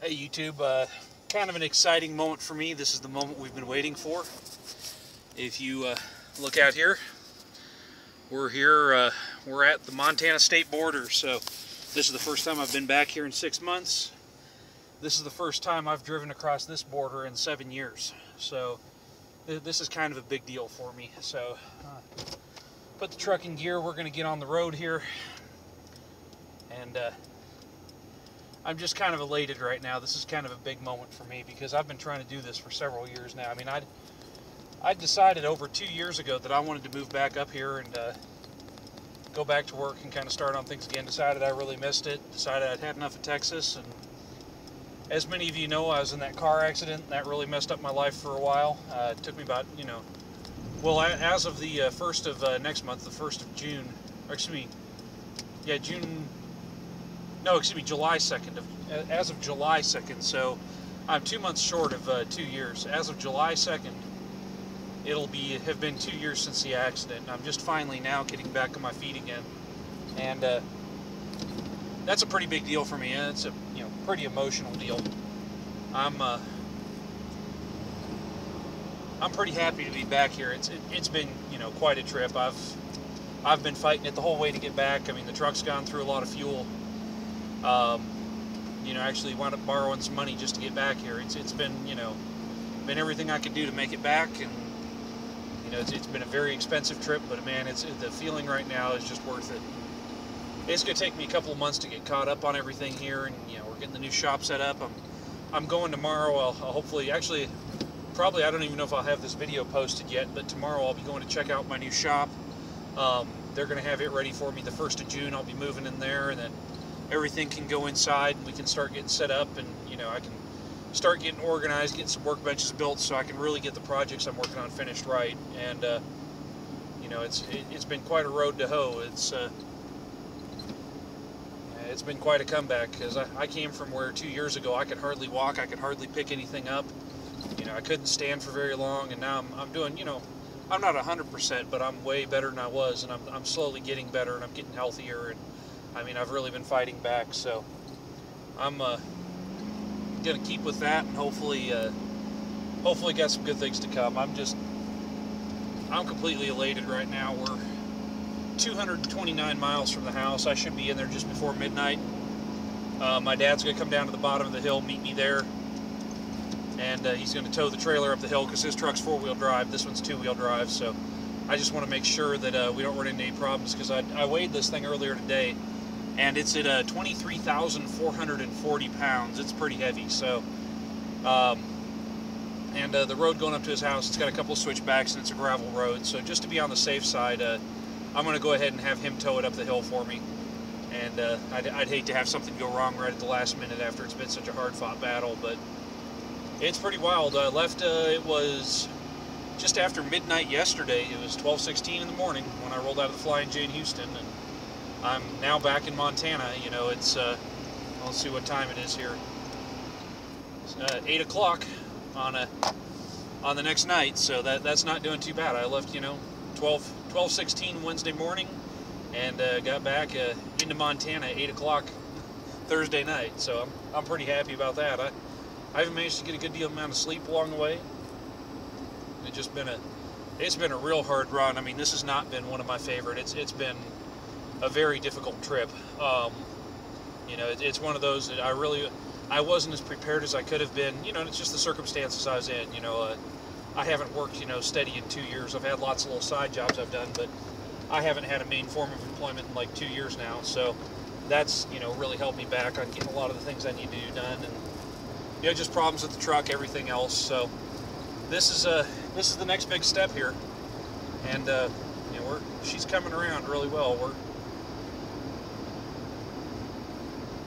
Hey YouTube, kind of an exciting moment for me. This is the moment we've been waiting for. If you look out here, we're at the Montana state border. So this is the first time I've been back here in 6 months. This is the first time I've driven across this border in 7 years. So this is kind of a big deal for me. So put the truck in gear, we're going to get on the road here. And I'm just kind of elated right now. This is kind of a big moment for me because I've been trying to do this for several years now. I mean, I decided over 2 years ago that I wanted to move back up here and go back to work and kind of start on things again. Decided I really missed it. Decided I'd had enough of Texas. And as many of you know, I was in that car accident. That really messed up my life for a while. It took me about, well, as of the 1st of next month, the 1st of June, or excuse me, yeah, July 2nd. As of July 2nd, so I'm 2 months short of 2 years. As of July 2nd, it'll have been 2 years since the accident. And I'm just finally now getting back on my feet again, and that's a pretty big deal for me. It's a pretty emotional deal. I'm pretty happy to be back here. It's been quite a trip. I've been fighting it the whole way to get back. I mean, the truck's gone through a lot of fuel. Actually wound up borrowing some money just to get back here. It's been been everything I could do to make it back, and it's been a very expensive trip, but man, the feeling right now is just worth it. It's gonna take me a couple of months to get caught up on everything here, and we're getting the new shop set up. I'm going tomorrow. I'll hopefully, actually, probably, I don't even know if I'll have this video posted yet, but tomorrow I'll be going to check out my new shop. They're gonna have it ready for me the 1st of June. I'll be moving in there, and then everything can go inside and we can start getting set up, and I can start getting organized, getting some workbenches built so I can really get the projects I'm working on finished right. And it's been quite a road to hoe. It's been quite a comeback, because I came from where 2 years ago I could hardly walk, I could hardly pick anything up, I couldn't stand for very long, and now I'm doing, I'm not 100%, but I'm way better than I was, and I'm slowly getting better, and I'm getting healthier, and I mean, I've really been fighting back. So I'm gonna keep with that, and hopefully got some good things to come. I'm completely elated right now. We're 229 miles from the house. I should be in there just before midnight. My dad's gonna come down to the bottom of the hill, meet me there, and he's gonna tow the trailer up the hill because his truck's 4-wheel drive. This one's 2-wheel drive. So I just want to make sure that we don't run into any problems, because I weighed this thing earlier today, and it's at 23,440 pounds. It's pretty heavy. So, the road going up to his house, it's got a couple of switchbacks, and it's a gravel road. So just to be on the safe side, I'm going to go ahead and have him tow it up the hill for me. And I'd hate to have something go wrong right at the last minute after it's been such a hard-fought battle. But it's pretty wild. It was just after midnight yesterday. It was 12:16 in the morning when I rolled out of the Flying J in Houston, and I'm now back in Montana. It's let's see what time it is here. It's 8 o'clock on the next night, so that's not doing too bad. I left 12:16 Wednesday morning, and got back into Montana at 8 o'clock Thursday night. So I'm pretty happy about that. I haven't managed to get a good deal amount of sleep along the way. It's been a real hard run. I mean, this has not been one of my favorite. It's been a very difficult trip. It's one of those that I wasn't as prepared as I could have been. It's just the circumstances I was in. I haven't worked steady in 2 years. I've had lots of little side jobs I've done, but I haven't had a main form of employment in like 2 years now. So that's really helped me back on getting a lot of the things I need to do done, and just problems with the truck, everything else. So this is the next big step here, and she's coming around really well.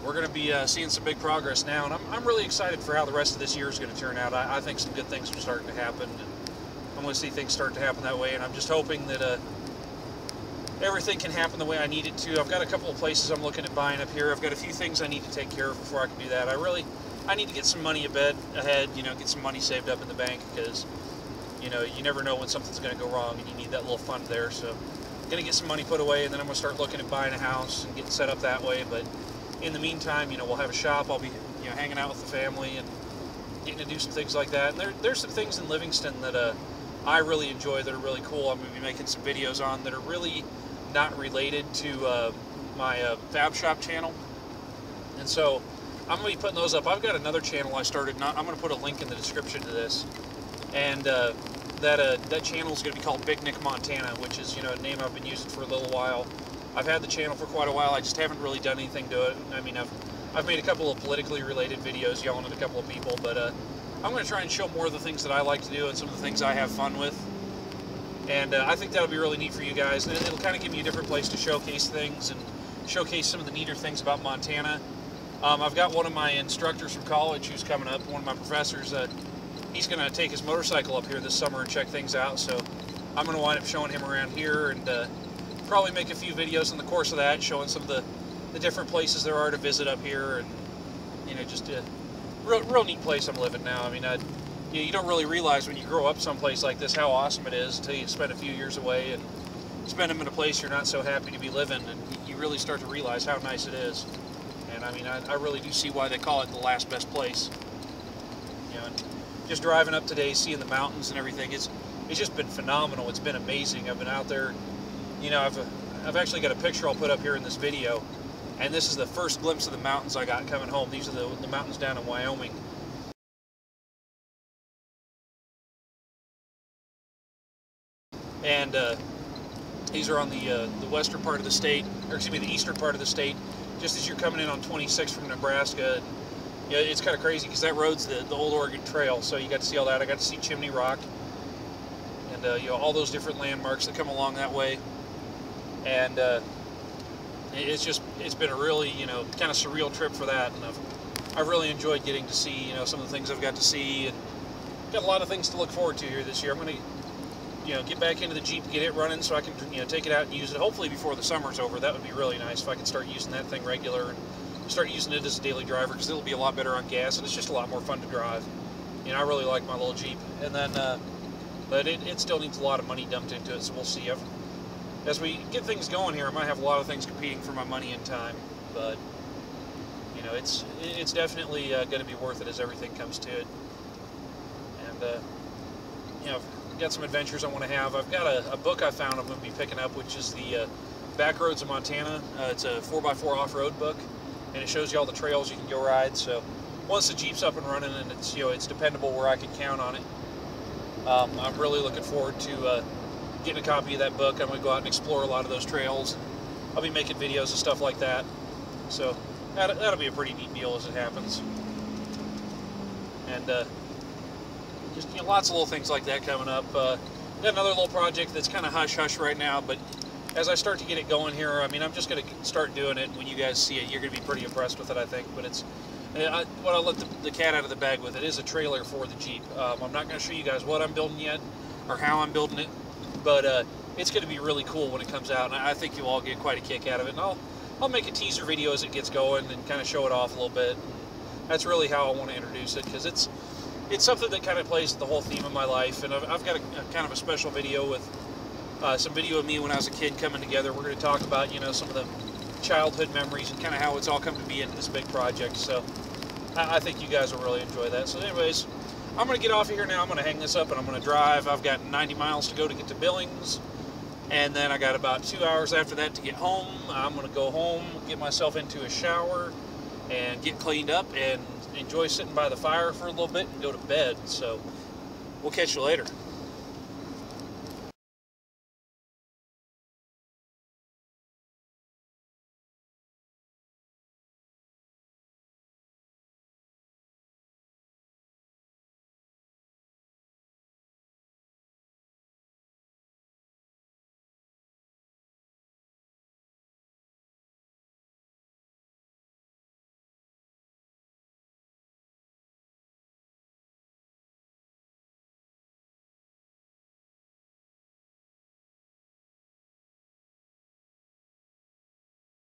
We're going to be seeing some big progress now, and I'm really excited for how the rest of this year is going to turn out. I think some good things are starting to happen, and I'm going to see things start to happen that way, and I'm just hoping that everything can happen the way I need it to. I've got a couple of places I'm looking at buying up here. I've got a few things I need to take care of before I can do that. I need to get some money ahead, get some money saved up in the bank, because you never know when something's going to go wrong, and you need that little fund there. So I'm going to get some money put away, and then I'm going to start looking at buying a house and getting set up that way. But in the meantime, we'll have a shop. I'll be you know, hanging out with the family and getting to do some things like that. And there's some things in Livingston that I really enjoy that are really cool. I'm going to be making some videos on that are really not related to my Fab Shop channel. And so I'm going to be putting those up. I've got another channel I started. I'm going to put a link in the description to this. And that channel is going to be called Big Nick Montana, which is, you know, a name I've been using for a little while. I've had the channel for quite a while. I just haven't really done anything to it. I mean, I've made a couple of politically related videos yelling at a couple of people, but I'm going to try and show more of the things that I like to do and some of the things I have fun with. And I think that'll be really neat for you guys. And it'll kind of give me a different place to showcase things and showcase some of the neater things about Montana. I've got one of my instructors from college who's coming up, one of my professors. He's going to take his motorcycle up here this summer and check things out. So I'm going to wind up showing him around here and probably make a few videos in the course of that, showing some of the different places there are to visit up here, and you know, just a real neat place I'm living now. I mean, you don't really realize when you grow up someplace like this how awesome it is until you spend a few years away and spend them in a place you're not so happy to be living, and you really start to realize how nice it is. And I mean, I really do see why they call it the last best place. You know, and just driving up today, seeing the mountains and everything, it's just been phenomenal. It's been amazing. I've been out there. You know, I've actually got a picture I'll put up here in this video, and this is the first glimpse of the mountains I got coming home. These are the mountains down in Wyoming. And these are on the western part of the state, or excuse me, the eastern part of the state, just as you're coming in on 26 from Nebraska. And, you know, it's kind of crazy because that road's the Old Oregon Trail, so you got to see all that. I got to see Chimney Rock and you know, all those different landmarks that come along that way. And it's been a really, you know, kind of surreal trip for that, and I've really enjoyed getting to see, you know, some of the things I've got to see, and got a lot of things to look forward to here this year. I'm going to, you know, get back into the Jeep, get it running so I can, you know, take it out and use it hopefully before the summer's over. That would be really nice if I could start using that thing regular and start using it as a daily driver, because it'll be a lot better on gas and it's just a lot more fun to drive. You know, I really like my little Jeep. And then but it still needs a lot of money dumped into it, so we'll see. As we get things going here, I might have a lot of things competing for my money and time, but you know, it's definitely going to be worth it as everything comes to it. And you know, I've got some adventures I want to have. I've got a book I found I'm going to be picking up, which is the Back Roads of Montana. It's a 4x4 off-road book, and it shows you all the trails you can go ride. So once the Jeep's up and running and it's, you know, it's dependable where I can count on it, I'm really looking forward to getting a copy of that book. I'm going to go out and explore a lot of those trails. I'll be making videos and stuff like that. So that'll be a pretty neat deal as it happens. And just, you know, lots of little things like that coming up. Got another little project that's kind of hush-hush right now, but as I start to get it going here, I mean, I'm just going to start doing it. When you guys see it, you're going to be pretty impressed with it, I think. But it's what I let the cat out of the bag with it is a trailer for the Jeep. I'm not going to show you guys what I'm building yet or how I'm building it, but it's going to be really cool when it comes out, and I think you'll all get quite a kick out of it. And I'll make a teaser video as it gets going and kind of show it off a little bit. That's really how I want to introduce it, because it's something that kind of plays the whole theme of my life. And I've got a kind of a special video with some video of me when I was a kid coming together. We're going to talk about, you know, some of the childhood memories and kind of how it's all come to be into this big project. So I think you guys will really enjoy that. So anyways, I'm going to get off of here now. I'm going to hang this up and I'm going to drive. I've got 90 miles to go to get to Billings, and then I got about 2 hours after that to get home. I'm going to go home, get myself into a shower, and get cleaned up and enjoy sitting by the fire for a little bit and go to bed. So we'll catch you later.